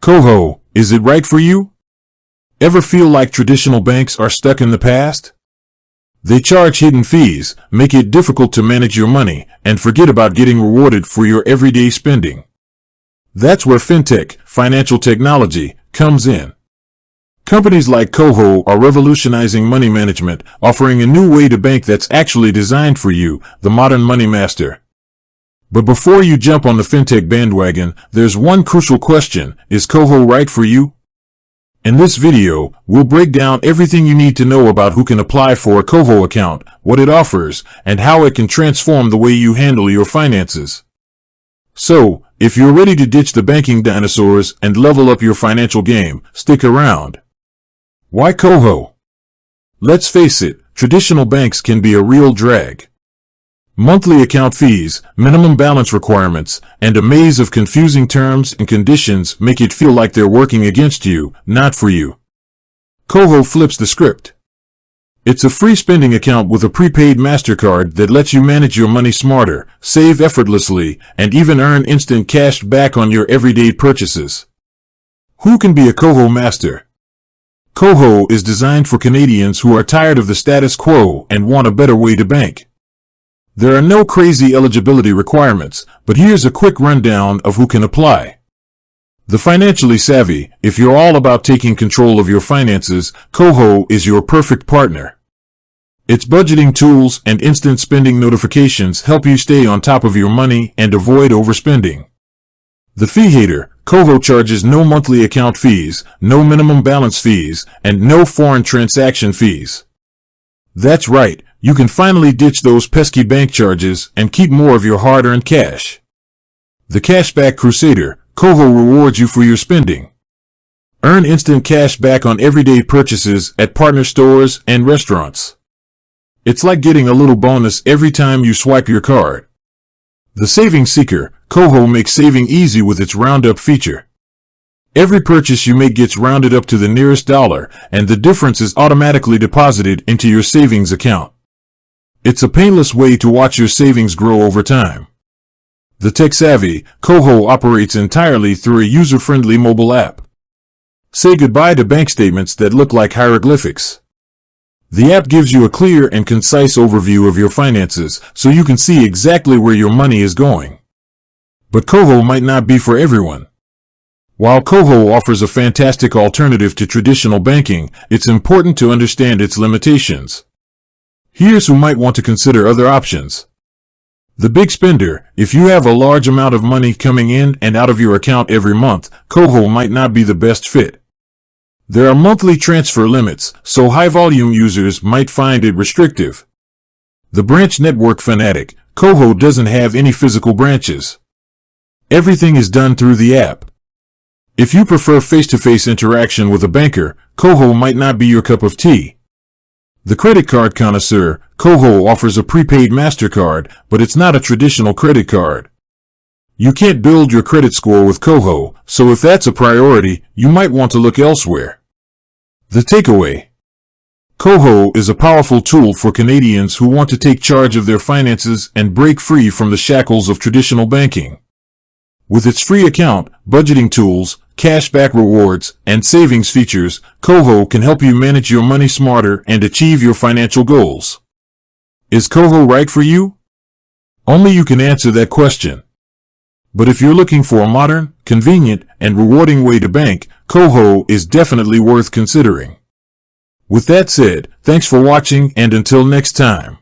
KOHO, is it right for you? Ever feel like traditional banks are stuck in the past? They charge hidden fees, make it difficult to manage your money, and forget about getting rewarded for your everyday spending. That's where fintech, financial technology, comes in. Companies like KOHO are revolutionizing money management, offering a new way to bank that's actually designed for you, the modern money master. But before you jump on the fintech bandwagon, there's one crucial question: is KOHO right for you? In this video, we'll break down everything you need to know about who can apply for a KOHO account, what it offers, and how it can transform the way you handle your finances. So, if you're ready to ditch the banking dinosaurs and level up your financial game, stick around. Why KOHO? Let's face it, traditional banks can be a real drag. Monthly account fees, minimum balance requirements, and a maze of confusing terms and conditions make it feel like they're working against you, not for you. KOHO flips the script. It's a free spending account with a prepaid MasterCard that lets you manage your money smarter, save effortlessly, and even earn instant cash back on your everyday purchases. Who can be a KOHO master? KOHO is designed for Canadians who are tired of the status quo and want a better way to bank. There are no crazy eligibility requirements, but here's a quick rundown of who can apply. The financially savvy: if you're all about taking control of your finances, KOHO is your perfect partner. Its budgeting tools and instant spending notifications help you stay on top of your money and avoid overspending. The fee hater: KOHO charges no monthly account fees, no minimum balance fees, and no foreign transaction fees. That's right. You can finally ditch those pesky bank charges and keep more of your hard-earned cash. The Cashback Crusader: KOHO rewards you for your spending. Earn instant cash back on everyday purchases at partner stores and restaurants. It's like getting a little bonus every time you swipe your card. The Saving Seeker: KOHO makes saving easy with its roundup feature. Every purchase you make gets rounded up to the nearest dollar, and the difference is automatically deposited into your savings account. It's a painless way to watch your savings grow over time. The tech-savvy: KOHO operates entirely through a user-friendly mobile app. Say goodbye to bank statements that look like hieroglyphics. The app gives you a clear and concise overview of your finances, so you can see exactly where your money is going. But KOHO might not be for everyone. While KOHO offers a fantastic alternative to traditional banking, it's important to understand its limitations. Here's who might want to consider other options. The big spender: if you have a large amount of money coming in and out of your account every month, KOHO might not be the best fit. There are monthly transfer limits, so high-volume users might find it restrictive. The branch network fanatic: KOHO doesn't have any physical branches. Everything is done through the app. If you prefer face-to-face interaction with a banker, KOHO might not be your cup of tea. The credit card connoisseur: KOHO offers a prepaid MasterCard, but it's not a traditional credit card. You can't build your credit score with KOHO, so if that's a priority, you might want to look elsewhere. The takeaway: KOHO is a powerful tool for Canadians who want to take charge of their finances and break free from the shackles of traditional banking. With its free account, budgeting tools, cashback rewards, and savings features, KOHO can help you manage your money smarter and achieve your financial goals. Is KOHO right for you? Only you can answer that question. But if you're looking for a modern, convenient, and rewarding way to bank, KOHO is definitely worth considering. With that said, thanks for watching, and until next time.